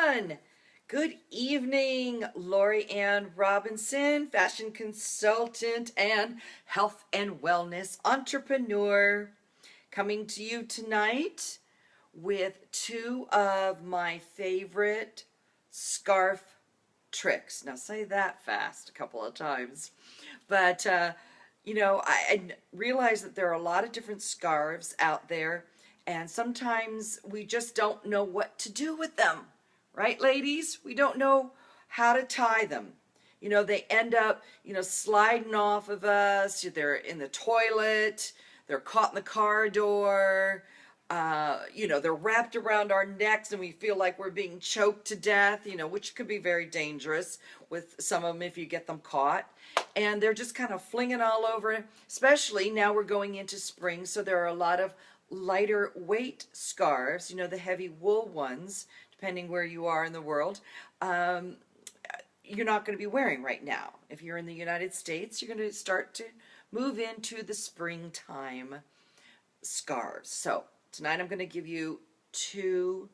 everyone. Good evening, Lori Ann Robinson, fashion consultant and health and wellness entrepreneur, coming to you tonight with two of my favorite scarf tricks. Now, say that fast a couple of times. But, I realize that there are a lot of different scarves out there, and sometimes we just don't know what to do with them. Right, ladies? We don't know how to tie them. They end up, sliding off of us. They're in the toilet. They're caught in the car door. They're wrapped around our necks and we feel like we're being choked to death, which could be very dangerous with some of them if you get them caught. And they're just kind of flinging all over, especially now we're going into spring, so there are a lot of lighter weight scarves, the heavy wool ones, depending where you are in the world, you're not going to be wearing right now. If you're in the United States, you're going to start to move into the springtime scarves. So tonight I'm going to give you two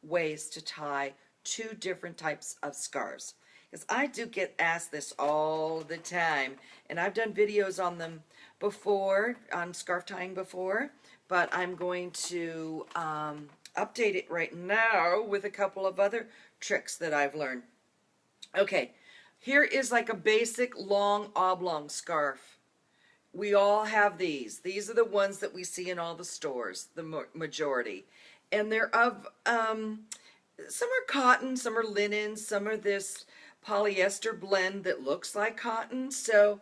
ways to tie two different types of scarves. Because I do get asked this all the time, and I've done videos on them before, on scarf tying before, but I'm going to update it right now with a couple of other tricks that I've learned. Okay, here is like a basic long oblong scarf. We all have these. These are the ones that we see in all the stores, the majority. And they're of, some are cotton, some are linen, some are this polyester blend that looks like cotton. So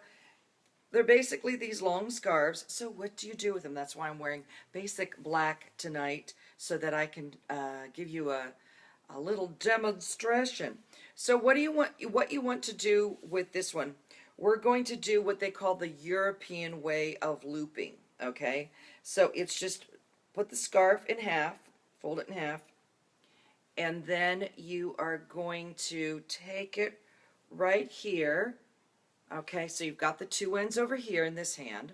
they're basically these long scarves. So what do you do with them? That's why I'm wearing basic black tonight, so that I can give you a little demonstration. So what you want to do with this one, we're going to do what they call the European way of looping, okay? So it's just put the scarf in half, fold it in half, and then you are going to take it right here, okay? So you've got the two ends over here in this hand,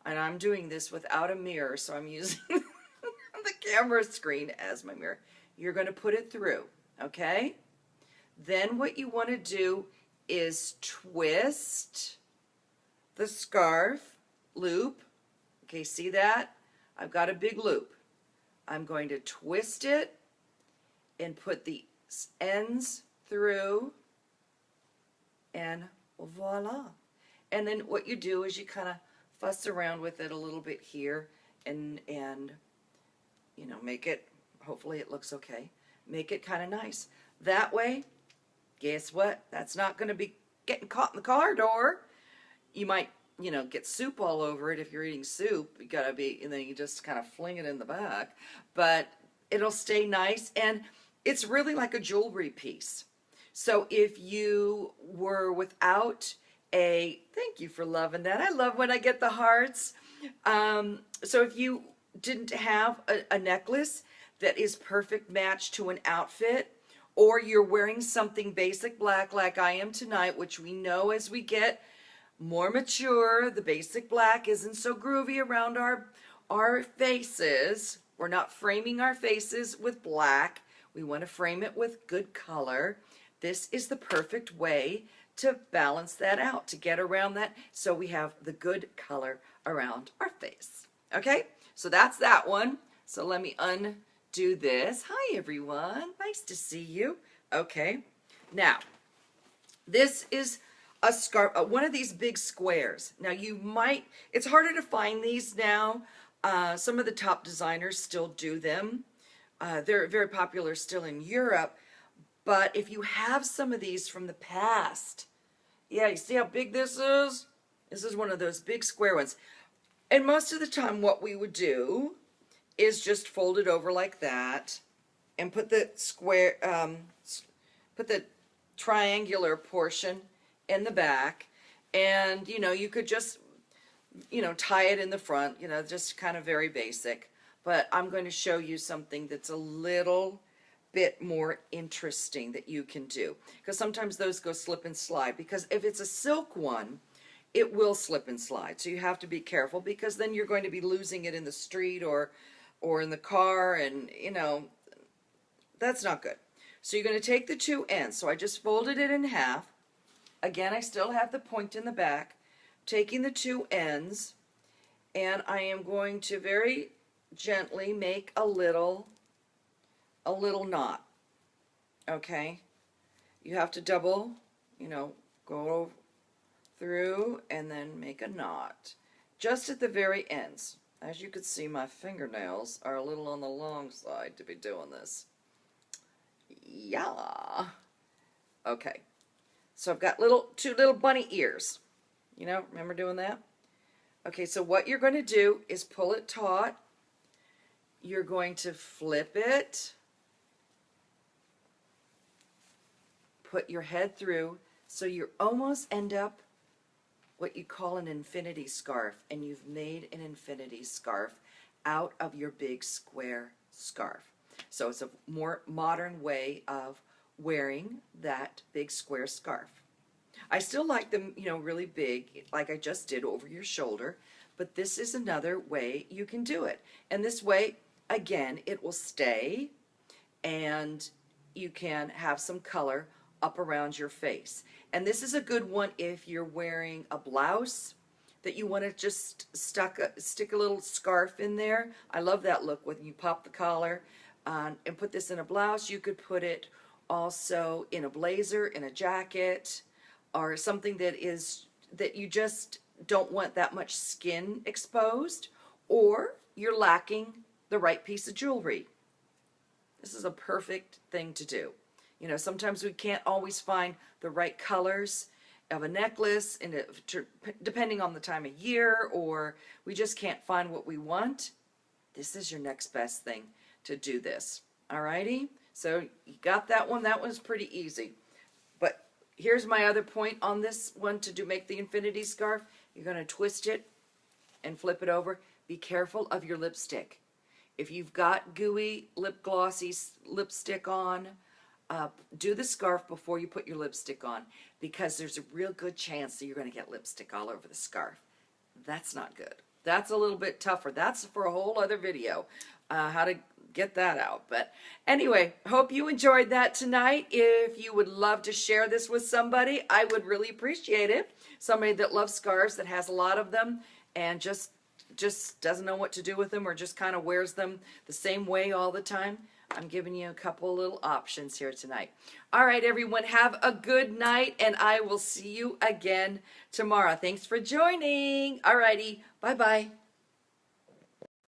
and I'm doing this without a mirror, so I'm using the camera screen as my mirror. You're going to put it through, okay? Then what you want to do is twist the scarf loop. Okay, see that? I've got a big loop. I'm going to twist it and put the ends through, and voila. And then what you do is you kind of fuss around with it a little bit here and make it, hopefully it looks okay, make it kind of nice. That way, guess what? That's not going to be getting caught in the car door. You might, get soup all over it if you're eating soup. You gotta be, and then you just kind of fling it in the back. But it'll stay nice, and it's really like a jewelry piece. So if you were without thank you for loving that. I love when I get the hearts. So if you didn't have a necklace that is perfect match to an outfit, or you're wearing something basic black like I am tonight, which we know as we get more mature, the basic black isn't so groovy around our faces. We're not framing our faces with black. We want to frame it with good color. This is the perfect way to balance that out, to get around that, so we have the good color around our face. Okay, so that's that one. So let me undo this. Hi everyone, nice to see you. Okay, now this is a scarf, one of these big squares. Now it's harder to find these now. Some of the top designers still do them. They're very popular still in Europe. But if you have some of these from the past, yeah, you see how big this is? This is one of those big square ones. And most of the time what we would do is just fold it over like that and put the square, put the triangular portion in the back. And, you could just, tie it in the front, just kind of very basic. But I'm going to show you something that's a little bit more interesting that you can do, because sometimes those go slip and slide, because if it's a silk one, it will slip and slide, so you have to be careful, because then you're going to be losing it in the street or in the car, and that's not good. So you're going to take the two ends. So I just folded it in half. Again, I still have the point in the back. Taking the two ends, and I am going to very gently make a little knot. Okay? You have to double, go through and then make a knot. Just at the very ends. As you can see, my fingernails are a little on the long side to be doing this. Yeah. Okay. So I've got two little bunny ears. Remember doing that? Okay, so what you're going to do is pull it taut. You're going to flip it. Put your head through so you almost end up what you call an infinity scarf, and you've made an infinity scarf out of your big square scarf. So it's a more modern way of wearing that big square scarf. I still like them, really big, like I just did over your shoulder, but this is another way you can do it. And this way, again, it will stay, and you can have some color up around your face. And this is a good one if you're wearing a blouse that you want to just stick a little scarf in there. I love that look when you pop the collar and put this in a blouse. You could put it also in a blazer, in a jacket, or something that you just don't want that much skin exposed, or you're lacking the right piece of jewelry. This is a perfect thing to do. Sometimes we can't always find the right colors of a necklace, depending on the time of year, or we just can't find what we want. This is your next best thing to do this. Alrighty? So you got that one. That one's pretty easy. But here's my other point on this one to make the infinity scarf. You're going to twist it and flip it over. Be careful of your lipstick. If you've got gooey lip glossy lipstick on, do the scarf before you put your lipstick on, because there's a real good chance that you're going to get lipstick all over the scarf. That's not good. That's a little bit tougher. That's for a whole other video, how to get that out. But anyway, hope you enjoyed that tonight. If you would love to share this with somebody, I would really appreciate it. Somebody that loves scarves, that has a lot of them, and just doesn't know what to do with them, or just kind of wears them the same way all the time. I'm giving you a couple little options here tonight. All right, everyone, have a good night, and I will see you again tomorrow. Thanks for joining. All righty, bye-bye.